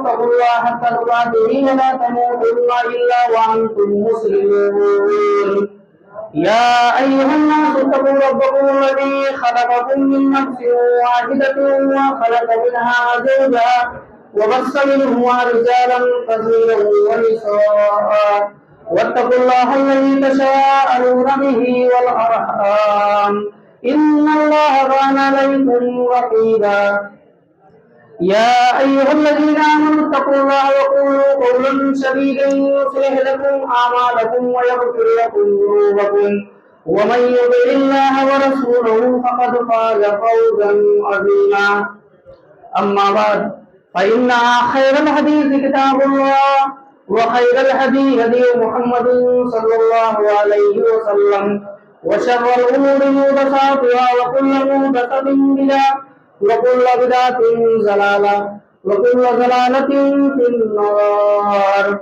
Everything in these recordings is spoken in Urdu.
اتقوا الله حق تقاته ولا تموتن إلا وأنتم مسلمون يا أيها الناس اتقوا ربكم الذي خلقكم من نفس واحدة وخلق منها زوجها وبث منهما رجالا كثيرا ونساء واتقوا الله الذي تساءلون به والأرحام إن الله كان عليكم رقيبا يا أيها الذين آمنوا اتقوا الله وقولوا قولا سديدا يصلح لكم أعمالكم ويغفر لكم ذنوبكم ومن يطع الله ورسوله فقد فاز فوزا عظيما أما بعد فإن خير الحديث كتاب الله وخير الهدي هدي محمد صلى الله عليه وسلم وشر الأمور محدثاتها وكل محدثة بدعة وكل بدعة ضلالة وكل ضلالة في النار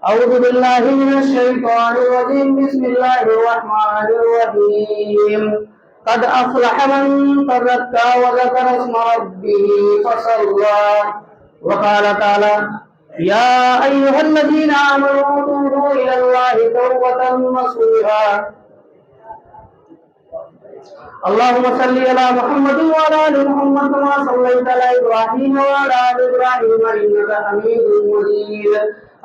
أعوذ بالله من الشيطان الرجيم بسم الله الرحمن الرحيم قد أفلح من تزكى وذكر اسم ربه فصلى وقال تعالى يا أيها الذين آمنوا توبوا إلى الله توبة نصوحا اللهم صل على محمد وعلى آل محمد كما صليت على إبراهيم وعلى آل إبراهيم إنك حميد مجيد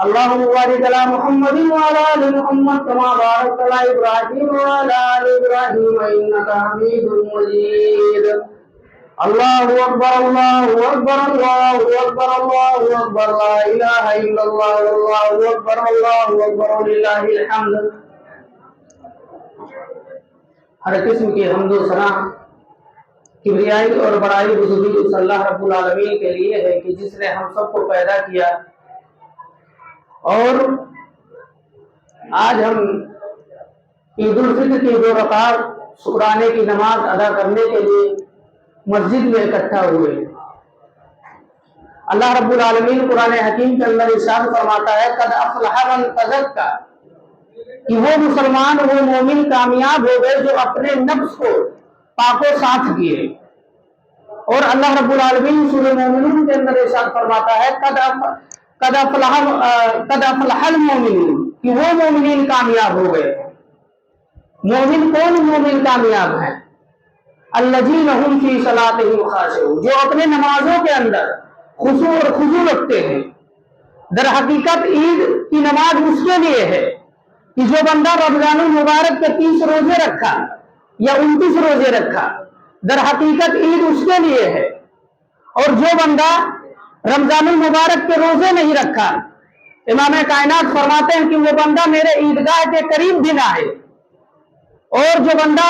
اللهم بارك على محمد وعلى آل محمد كما باركت على إبراهيم وعلى آل إبراهيم إنك حميد مجيد الله أكبر الله أكبر الله أكبر الله أكبر لا إله إلا الله والله أكبر الله أكبر ولله الحمد ہر قسم کی حمد و ثنا کبریائی اور بڑائی بزرگی اس اللہ رب العالمین کے لیے ہے کہ جس نے ہم سب کو پیدا کیا اور آج ہم عید الفطر کی 2 رکعت شکرانے کی نماز ادا کرنے کے لیے مسجد میں اکٹھا ہوئے۔ اللہ رب العالمین قرآن حکیم کے اندر ارشاد فرماتا ہے قد افلح من تزکا کہ وہ مسلمان وہ مومن کامیاب ہو گئے جو اپنے نفس کو پاک و صاف کیے۔ اور اللہ رب العالمین سورہ مومنون کے اندر ارشاد فرماتا ہے قد افلح المومنون کہ وہ مومنین کامیاب ہو گئے۔ مومن کون مومن کامیاب ہیں؟ الذین هم فی صلاتهم خاشعون جو اپنے نمازوں کے اندر خشوع اور خضوع رکھتے ہیں۔ در حقیقت عید کی نماز اس کے لیے ہے کہ جو بندہ رمضان المبارک کے 30 روزے رکھا یا 29 روزے رکھا، در حقیقت عید اس کے لیے ہے۔ اور جو بندہ رمضان المبارک کے روزے نہیں رکھا، امام کائنات فرماتے ہیں کہ وہ بندہ میرے عیدگاہ کے قریب بھی نہ آئے۔ اور جو بندہ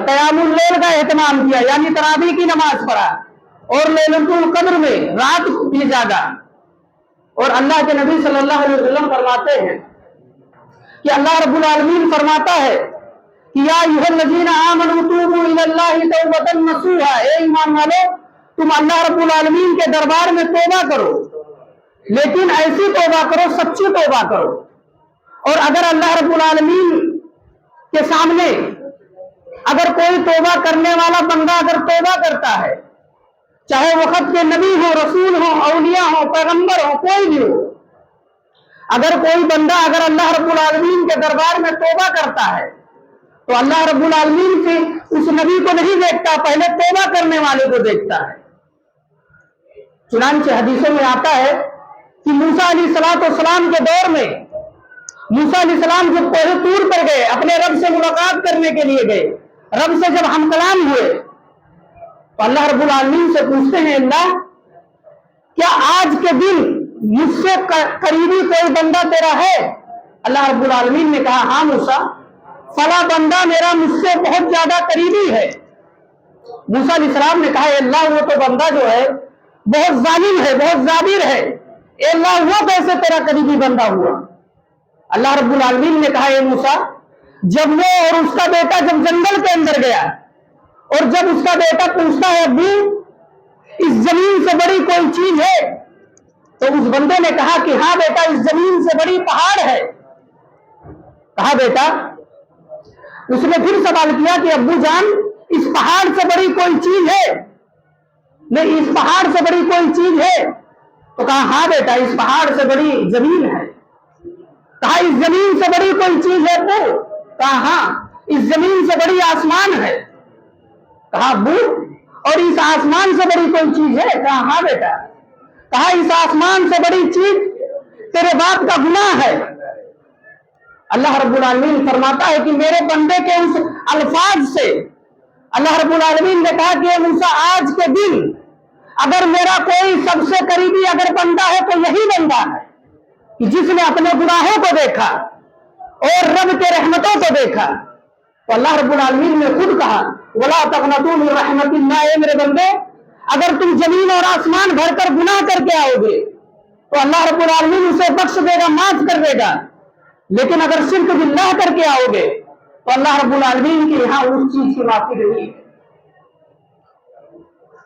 قیام اللیل کا اہتمام کیا یعنی تراویح کی نماز پڑھا اور لیلۃ القدر میں رات بھی جاگا، اور اللہ کے نبی صلی اللہ علیہ وسلم فرماتے ہیں کہ اللہ رب العالمین فرماتا ہے کہ یا ایھا الذین آمنوا توبوا الی اللہ توبۃ نصوحا، اے ایمان والو تم اللہ رب العالمین کے دربار میں توبہ کرو، لیکن ایسی توبہ کرو، سچی توبہ کرو۔ اور اگر اللہ رب العالمین کے سامنے اگر کوئی توبہ کرنے والا بندہ اگر توبہ کرتا ہے، چاہے وقت کے نبی ہو، رسول ہو، اولیاء ہو، پیغمبر ہو، کوئی بھی ہو، اگر کوئی بندہ اگر اللہ رب العالمین کے دربار میں توبہ کرتا ہے تو اللہ رب العالمین سے اس نبی کو نہیں دیکھتا، پہلے توبہ کرنے والے کو دیکھتا ہے۔ چنانچہ حدیثوں میں آتا ہے کہ موسیٰ علیہ السلام کے دور میں موسیٰ علیہ السلام جب کوہ طور پر گئے، اپنے رب سے ملاقات کرنے کے لیے گئے، رب سے جب ہم کلام ہوئے تو اللہ رب العالمین سے پوچھتے ہیں اللہ کیا آج کے دن مجھ سے قریبی کوئی بندہ تیرا ہے؟ اللہ رب العالمین نے کہا ہاں موسیٰ، فلاں بندہ میرا مجھ سے بہت زیادہ قریبی ہے۔ موسیٰ علیہ السلام نے کہا اے اللہ وہ تو بندہ جو ہے بہت ظالم ہے، بہت جابر ہے، اے اللہ وہ کیسے تیرا قریبی بندہ ہوا؟ اللہ رب العالمین نے کہا اے موسیٰ جب وہ اور اس کا بیٹا جب جنگل کے اندر گیا اور جب اس کا بیٹا پوچھتا ہے ابو اس زمین سے بڑی کوئی چیز ہے، تو اس بندے نے کہا کہ ہاں بیٹا اس زمین سے بڑی پہاڑ ہے۔ کہا بیٹا، اس نے پھر سوال کیا کہ ابو جان اس پہاڑ سے بڑی کوئی چیز ہے؟ نہیں، اس پہاڑ سے بڑی کوئی چیز ہے؟ تو کہا ہاں بیٹا اس پہاڑ سے بڑی زمین ہے. کہا اس زمین سے بڑی کوئی چیز ہے تو؟ کہا ہاں اس زمین سے بڑی آسمان ہے. کہا ابو اور اس آسمان سے بڑی کوئی چیز ہے؟ کہا ہاں بیٹا. کہا اس آسمان سے بڑی چیز تیرے باپ کا گناہ ہے. اللہ رب العالمین فرماتا ہے کہ میرے بندے کے اس الفاظ سے اللہ رب العالمین نے کہا کہ موسیٰ آج کے دن اگر میرا کوئی سب سے قریبی اگر بندہ ہے تو یہی بندہ ہے کہ جس نے اپنے گناہوں کو دیکھا اور رب کے رحمتوں کو دیکھا. تو اللہ رب العالمین نے خود کہا وَلَا تَقْنَطُوا مِن رَحْمَتِ اللَّهِ. اے میرے بندے اگر تم زمین اور آسمان بھر کر گناہ کر کے آؤ گے تو اللہ رب العالمین اسے بخش دے گا, معاف کر دے گا. لیکن اگر شرک باللہ کر کے آؤ گے تو اللہ رب العالمین کے یہاں اس چیز کی معافی نہیں ہے.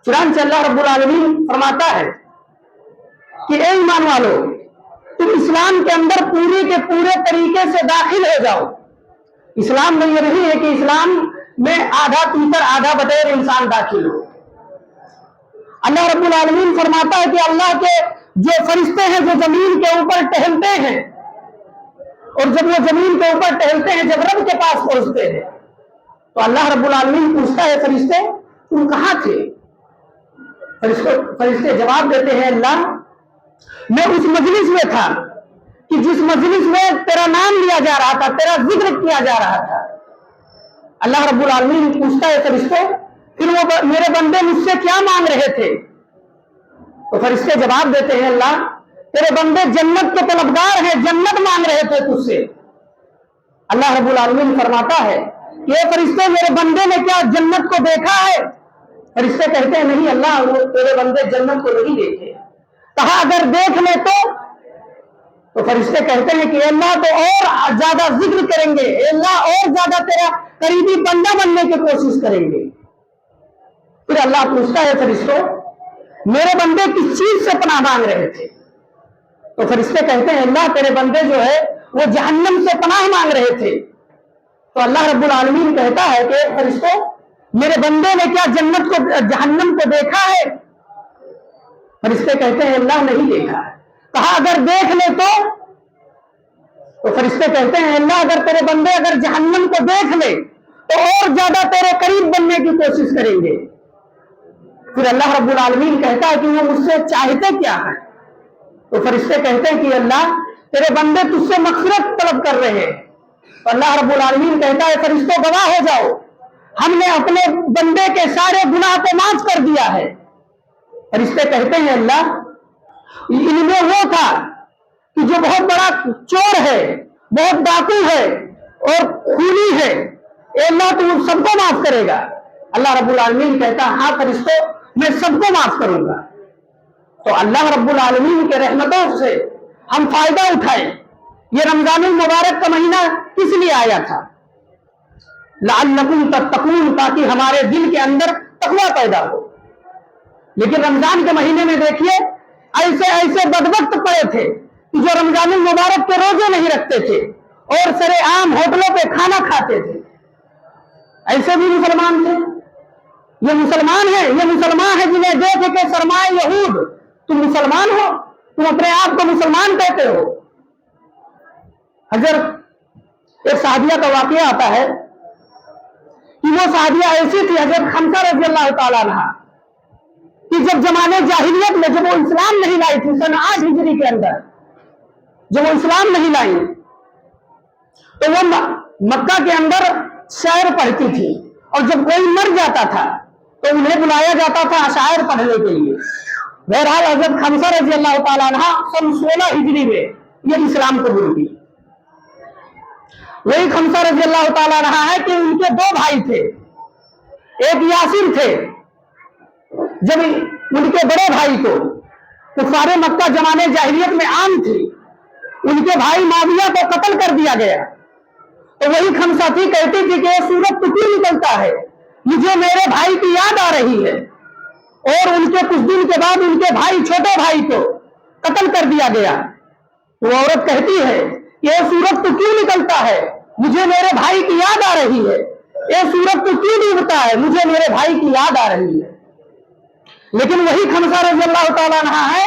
چنانچہ اللہ رب العالمین فرماتا ہے کہ اے ایمان والو تم اسلام کے اندر پورے کے پورے طریقے سے داخل ہو جاؤ. اسلام میں یہ نہیں ہے کہ اسلام میں آدھا تیسر آدھا بٹیر انسان داخل ہو. اللہ رب العالمین فرماتا ہے کہ اللہ کے جو فرشتے ہیں جو زمین کے اوپر ٹہلتے ہیں اور جب وہ زمین کے اوپر ٹہلتے ہیں جب رب کے پاس پہنچتے ہیں تو اللہ رب العالمین پوچھتا ہے فرشتے تم کہاں تھے؟ فرشتے جواب دیتے ہیں اللہ میں اس مجلس میں تھا کہ جس مجلس میں تیرا نام لیا جا رہا تھا, تیرا ذکر کیا جا رہا تھا. اللہ رب العالمین پوچھتا ہے فرشتے پھر وہ میرے بندے مجھ سے کیا مانگ رہے تھے؟ تو فرشتے جواب دیتے ہیں اللہ تیرے بندے جنت کے طلبگار ہیں, جنت مانگ رہے تھے تجھ سے. اللہ رب العالمین فرماتا ہے کہ اے فرشتے میرے بندے نے کیا جنت کو دیکھا ہے؟ فرشتے کہتے ہیں نہیں اللہ وہ تیرے بندے جنت کو نہیں دیکھے. کہا اگر دیکھ لے تو فرشتے کہتے ہیں کہ اللہ تو اور زیادہ ذکر کریں گے, اللہ اور زیادہ تیرا قریبی بندہ بننے کی کوشش کریں گے. پھر اللہ پوچھتا ہے فرشتوں میرے بندے کس چیز سے پناہ مانگ رہے تھے؟ تو فرشتے کہتے ہیں اللہ تیرے بندے جو ہے وہ جہنم سے پناہ مانگ رہے تھے. تو اللہ رب العالمین کہتا ہے کہ فرشتوں میرے بندے نے کیا جنت کو جہنم کو دیکھا ہے؟ فرشتے کہتے ہیں اللہ نہیں دیکھا. کہا اگر دیکھ لے تو فرشتے کہتے ہیں اللہ اگر تیرے بندے اگر جہنم کو دیکھ لے تو اور زیادہ تیرے قریب بننے کی کوشش کریں گے. پھر اللہ رب العالمین کہتا ہے کہ وہ مجھ سے چاہتے کیا ہے؟ تو فرشتے کہتے ہیں کہ اللہ تیرے بندے تجھ سے مغفرت طلب کر رہے ہیں. تو اللہ رب العالمین کہتا ہے فرشتوں گواہ ہو جاؤ ہم نے اپنے بندے کے سارے گناہ کو معاف کر دیا ہے. فرشتے کہتے ہیں اللہ ان میں وہ تھا کہ جو بہت بڑا چور ہے, بہت ڈاکو ہے اور خونی ہے, اے اللہ تو سب کو معاف کرے گا. اللہ رب العالمین کہتا ہاں فرشتوں میں سب کو معاف کروں گا. تو اللہ رب العالمین کے رحمتوں سے ہم فائدہ اٹھائیں. یہ رمضان المبارک کا مہینہ کس لیے آیا تھا؟ لعلکم تتقون, تاکہ ہمارے دل کے اندر تقویٰ پیدا ہو. لیکن رمضان کے مہینے میں دیکھیے ایسے ایسے بدبخت پڑے تھے کہ جو رمضان المبارک کے روزے نہیں رکھتے تھے اور سرے عام ہوٹلوں پہ کھانا کھاتے تھے. ایسے بھی مسلمان تھے. یہ مسلمان ہے, یہ مسلمان ہے جنہیں دیکھ کے سرمائے یہود تم مسلمان ہو, تم اپنے آپ کو مسلمان کہتے ہو. حضرت ایک صحابیہ کا واقعہ آتا ہے کہ وہ صحابیہ ایسی تھی حضرت خمسہ رضی اللہ تعالیٰ عنہ کہ جب زمانے جاہلیت میں جب وہ اسلام نہیں لائی تھی سن 8 ہجری کے اندر جب وہ اسلام نہیں لائی تو وہ مکہ کے اندر شعر پڑھتی تھی اور جب کوئی مر جاتا تھا تو انہیں بلایا جاتا تھا شاعر پڑھنے کے لیے. بہرحال حضرت خمسہ رضی اللہ تعالیٰ عنہ سن 16 ہجری میں یہ اسلام قبول کی. وہی خمسہ رضی اللہ تعالیٰ عنہ ہے کہ ان کے 2 بھائی تھے, ایک یاسر تھے. جب ان کے بڑے بھائی کو کفار مکہ زمانے جاہلیت میں عام تھی, ان کے بھائی معاویہ کو قتل کر دیا گیا. تو وہی خمسہ تھی کہتی تھی کہ یہ سورج تو کیوں نکلتا ہے, مجھے میرے بھائی کی یاد آ رہی ہے. اور ان کے کچھ دن کے بعد ان کے بھائی چھوٹے بھائی کو قتل کر دیا گیا. وہ عورت کہتی ہے کہ یہ سورج تو کیوں نکلتا ہے, مجھے میرے بھائی کی یاد آ رہی ہے. یہ سورج تو کیوں ڈوبتا ہے, مجھے میرے بھائی کی یاد آ رہی ہے. لیکن وہی خمسہ رضی اللہ تعالیٰ عنہ ہے